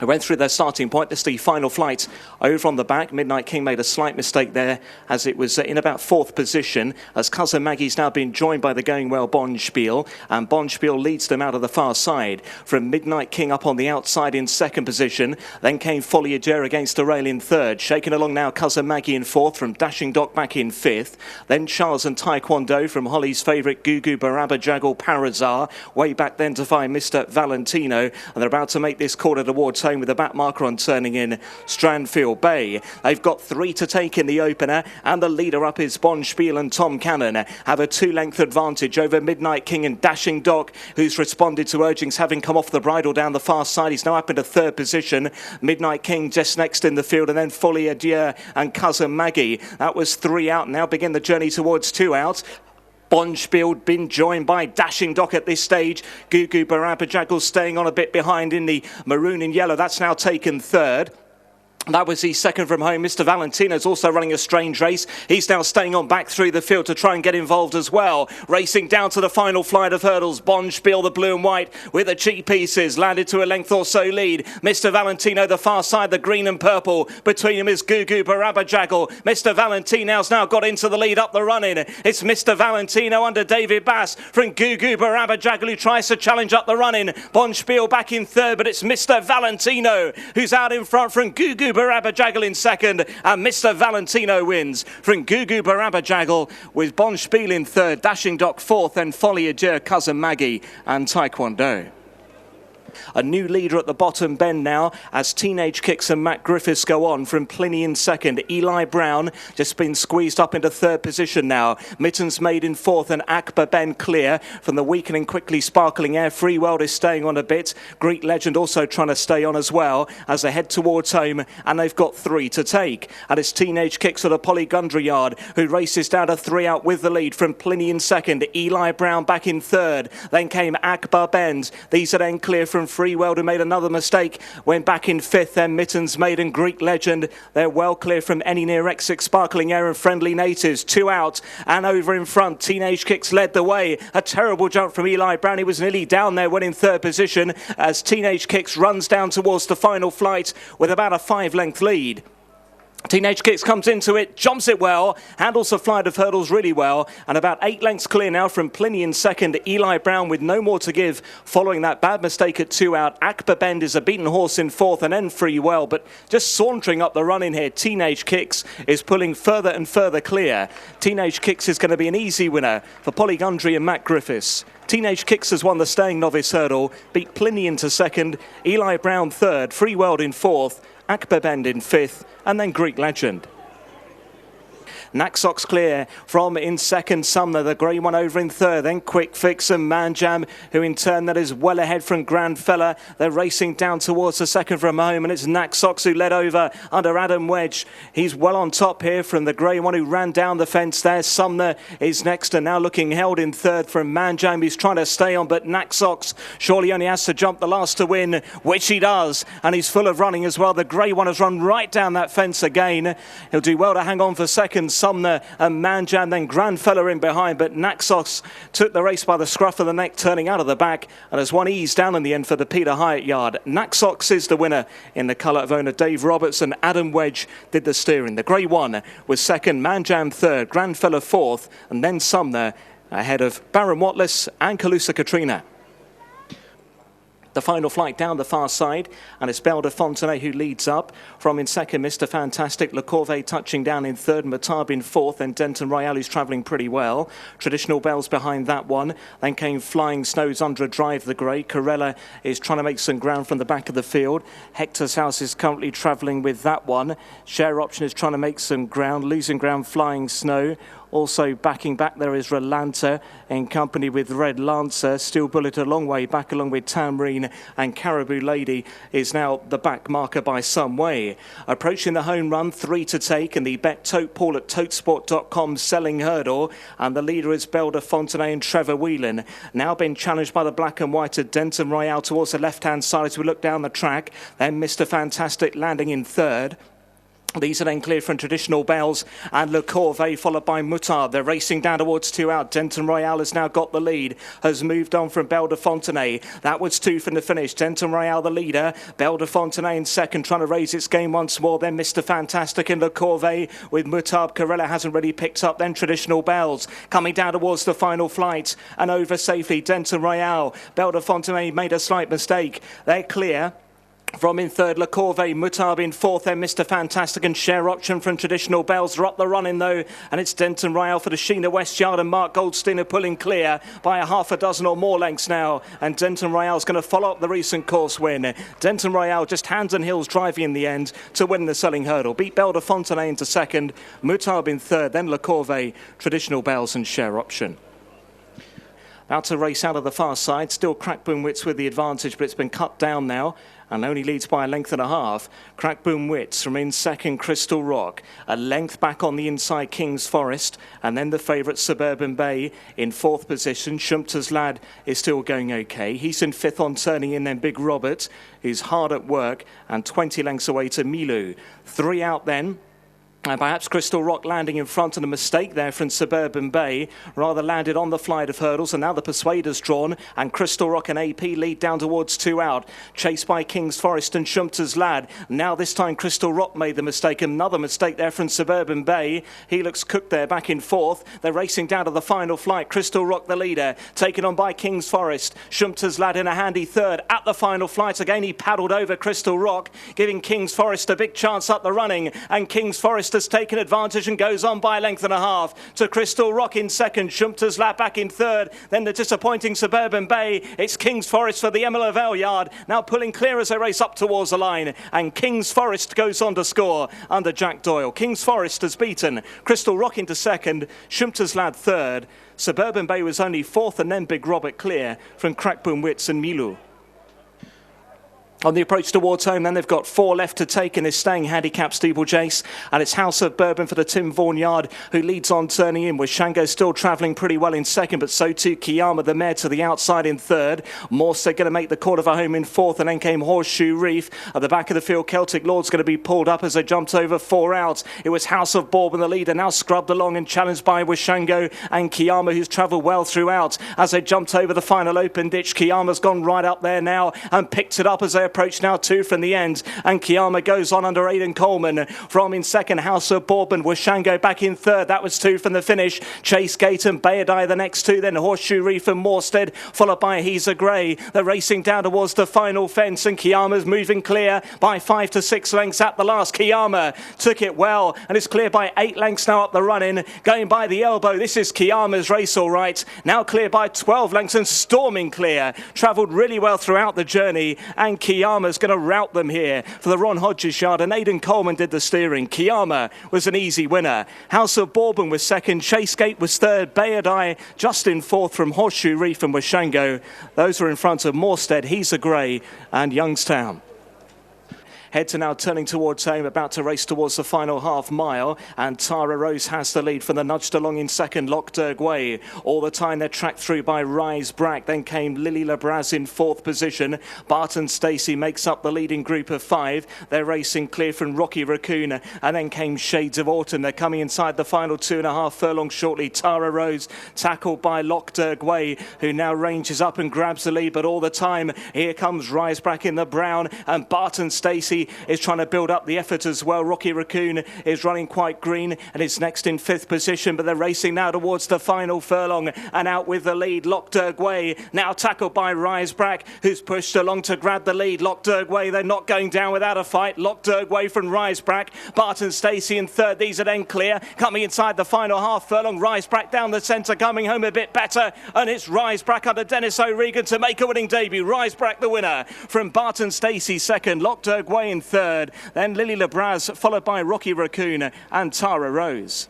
They went through their starting point. This is the final flight over on the back. Midnight King made a slight mistake there as it was in about fourth position, as Cousin Maggie's now been joined by the going well Bonspiel, and Bonspiel leads them out of the far side. From Midnight King up on the outside in second position, then came Foliager against the rail in third. Shaking along now Cousin Maggie in fourth, from Dashing Doc back in fifth. Then Charles and Taekwondo from Holly's favourite Gugu Baraba Jaggle Parazar, way back then to find Mr. Valentino, and they're about to make this quarter towards home with the back marker on turning in Strandfield Bay. They've got 3 to take in the opener, and the leader up is Bonspiel, and Tom Cannon have a 2-length advantage over Midnight King and Dashing Doc, who's responded to urgings having come off the bridle down the far side. He's now up into third position. Midnight King just next in the field, and then Folie à Dieu and Cousin Maggie. That was 3 out. Now begin the journey towards 2 out. Bonspiel been joined by Dashing Doc at this stage. Gugu Baraba Jaggle staying on a bit behind in the maroon and yellow. That's now taken third. That was the second from home. Mr. Valentino's also running a strange race. He's now staying on back through the field to try and get involved as well. Racing down to the final flight of hurdles. Bonspiel, the blue and white, with the cheek pieces, landed to a length or so lead. Mr. Valentino, the far side, the green and purple. Between them is Gugu Baraba Jaggle. Mr. Valentino's now got into the lead up the running. It's Mr. Valentino under David Bass from Gugu Baraba Jaggle, who tries to challenge up the running. Bonspiel back in third, but it's Mr. Valentino who's out in front from Gugu Baraba Jaggle in second, and Mr. Valentino wins from Gugu Baraba Jaggle, with Bonspiel in third, Dashing Doc fourth, and Folie à Dieu, Cousin Maggie and Taekwondo. A new leader at the bottom bend now as Teenage Kicks and Matt Griffiths go on from Pliny in second. Eli Brown just been squeezed up into third position now. Mittens Made in fourth, and Akbar Ben clear from the weakening quickly sparkling air. Free World is staying on a bit. Greek Legend also trying to stay on as well as they head towards home, and they've got 3 to take. And it's Teenage Kicks at a Polygundry yard who races down to 3 out with the lead from Pliny in second. Eli Brown back in third. Then came Akbar Ben. These are then clear from Free World, who made another mistake, went back in fifth. Then Mittens Made and Greek Legend. They're well clear from any near Exit Sparkling Air and Friendly Natives. 2 out and over in front. Teenage Kicks led the way. A terrible jump from Eli Brown. He was nearly down there when in third position as Teenage Kicks runs down towards the final flight with about a 5-length lead. Teenage Kicks comes into it, jumps it well, handles the flight of hurdles really well, and about 8 lengths clear now from Pliny in second. Eli Brown with no more to give following that bad mistake at 2 out. Akbar Bend is a beaten horse in fourth, and then Free Well, but just sauntering up the run in here. Teenage Kicks is pulling further and further clear. Teenage Kicks is going to be an easy winner for Polygundry and Matt Griffiths. Teenage Kicks has won the staying novice hurdle, beat Pliny into second, Eli Brown third, Free World in fourth, Akbar Bend in fifth, and then Greek Legend. Naxox clear from in second, Sumner, the grey one over in third, then Quick Fix and Manjam, who in turn that is well ahead from Grand Fella. They're racing down towards the second from home, and it's Naxox who led over under Adam Wedge. He's well on top here from the grey one who ran down the fence there. Sumner is next and now looking held in third from Manjam. He's trying to stay on, but Naxox surely only has to jump the last to win, which he does, and he's full of running as well. The grey one has run right down that fence again. He'll do well to hang on for second. Sumner and Manjam, then Grand Fella in behind, but Naxos took the race by the scruff of the neck, turning out of the back, and has won ease down in the end for the Peter Hyatt yard. Naxos is the winner in the colour of owner Dave Roberts, and Adam Wedge did the steering. The grey one was second, Manjam third, Grand Fella fourth, and then Sumner ahead of Baron Watless and Calusa Katrina. The final flight down the far side, and it's Belle de Fontenay who leads up. From in second, Mr. Fantastic. Le Corvée touching down in third, Matab in fourth, and Denton Royale who's travelling pretty well. Traditional Bells behind that one. Then came Flying Snows under a drive, the grey. Corella is trying to make some ground from the back of the field. Hector's House is currently travelling with that one. Share Option is trying to make some ground, losing ground, Flying Snow. Also backing back there is Rolanta in company with Red Lancer. Steel Bullet a long way back along with Tamreen, and Caribou Lady is now the back marker by some way. Approaching the home run, 3 to take, and the Bet Tote Paul at totesport.com selling hurdle, and the leader is Belle de Fontenay and Trevor Whelan. Now been challenged by the black and white at Denton Royale towards the left hand side as we look down the track. Then Mr. Fantastic landing in third. These are then cleared from Traditional Bells and Le Corvée, followed by Moutard. They're racing down towards 2 out. Denton Royale has now got the lead, has moved on from Belle de Fontenay. That was 2 from the finish. Denton Royale the leader. Belle de Fontenay in second, trying to raise its game once more. Then Mr. Fantastic and Le Corvée with Moutard. Corella hasn't really picked up. Then Traditional Bells coming down towards the final flight and over safely. Denton Royale. Belle de Fontenay made a slight mistake. They're clear. From in third, Le Corvée, Moutard in fourth, then Mr. Fantastic and Share Option from Traditional Bells are up the running though, and it's Denton Royale for the Sheena Westyard and Mark Goldstein are pulling clear by a half a dozen or more lengths now, and Denton Royale's going to follow up the recent course win. Denton Royale just hands and heels driving in the end to win the selling hurdle. Beat Belle de Fontenay into second, Moutard in third, then Le Corvée, Traditional Bells and Share Option. About to race out of the far side, still Crackboom Wits with the advantage, but it's been cut down now and only leads by a length and a half. Crackboom Wits from in second, Crystal Rock. A length back on the inside, King's Forest. And then the favourite, Suburban Bay, in fourth position. Shumter's Lad is still going okay. He's in fifth on turning in, then Big Robert, who's hard at work, and 20 lengths away to Milou. 3 out then. And perhaps Crystal Rock landing in front, and a mistake there from Suburban Bay. Rather landed on the flight of hurdles, and now the Persuader's drawn, and Crystal Rock and AP lead down towards 2 out. Chased by King's Forest and Shumter's Lad. Now this time Crystal Rock made the mistake. Another mistake there from Suburban Bay. He looks cooked there back in fourth. They're racing down to the final flight. Crystal Rock the leader, taken on by King's Forest. Shumter's Lad in a handy third. At the final flight again, he paddled over Crystal Rock, giving King's Forest a big chance up the running, and King's Forest has taken advantage and goes on by a length and a half to Crystal Rock in second. Shumter's Lad back in third. Then the disappointing Suburban Bay. It's King's Forest for the Emma Lavelle yard. Now pulling clear as they race up towards the line. And King's Forest goes on to score under Jack Doyle. King's Forest has beaten Crystal Rock into second. Shumter's Lad third. Suburban Bay was only fourth, and then Big Robert clear from Crackboom Wits and Milou. On the approach towards home, then they've got 4 left to take in this staying handicap steeplechase, and it's House of Bourbon for the Tim Vaughan yard, who leads on turning in, with Shango still travelling pretty well in second, but so too Kiyama the mare to the outside in third. Morse going to make the quarter for home in fourth, and then came Horseshoe Reef. At the back of the field, Celtic Lord's going to be pulled up as they jumped over 4 out. It was House of Bourbon the leader, now scrubbed along and challenged by Wishango and Kiyama, who's travelled well throughout. As they jumped over the final open ditch, Kiyama's gone right up there now and picked it up as they approach now 2 from the end, and Kiyama goes on under Aidan Coleman. From in second, House of Bourbon, Wishango back in third. That was 2 from the finish. Chase Gate and Bayadai the next 2, then Horseshoe Reef and Morstead, followed by He's a Grey. They're racing down towards the final fence, and Kiyama's moving clear by 5 to 6 lengths at the last. Kiyama took it well and is clear by 8 lengths now up the running, going by the elbow. This is Kiyama's race all right. Now clear by 12 lengths and storming clear. Travelled really well throughout the journey, and Kiyama's going to rout them here for the Ron Hodges yard, and Aidan Coleman did the steering. Kiyama was an easy winner. House of Bourbon was second. Chasegate was third. Bayadai just in fourth from Horseshoe Reef and Wishango. Those were in front of Morstead, He's a Grey and Youngstown. Heads are now turning towards home, about to race towards the final half mile, and Tara Rose has the lead from the nudged along in second, Lockderg Way. All the time they're tracked through by Rise Brack. Then came Lily Labraz in fourth position. Barton Stacey makes up the leading group of 5. They're racing clear from Rocky Raccoon, and then came Shades of Autumn. They're coming inside the final 2.5 furlongs shortly. Tara Rose tackled by Lockderg Way, who now ranges up and grabs the lead, but all the time here comes Rise Brack in the brown, and Barton Stacey is trying to build up the effort as well. Rocky Raccoon is running quite green and is next in 5th position, but they're racing now towards the final furlong, and out with the lead Lockderg Way, now tackled by Rise Brack, who's pushed along to grab the lead. Lockderg Way, they're not going down without a fight. Lockderg Way from Rise Brack. Barton Stacey in third. These are then clear. Coming inside the final half furlong, Rise Brack down the centre, coming home a bit better, and it's Rise Brack under Dennis O'Regan to make a winning debut. Rise Brack the winner from Barton Stacey second, Lockderg Way in third, then Lily Labraz, followed by Rocky Raccoon and Tara Rose.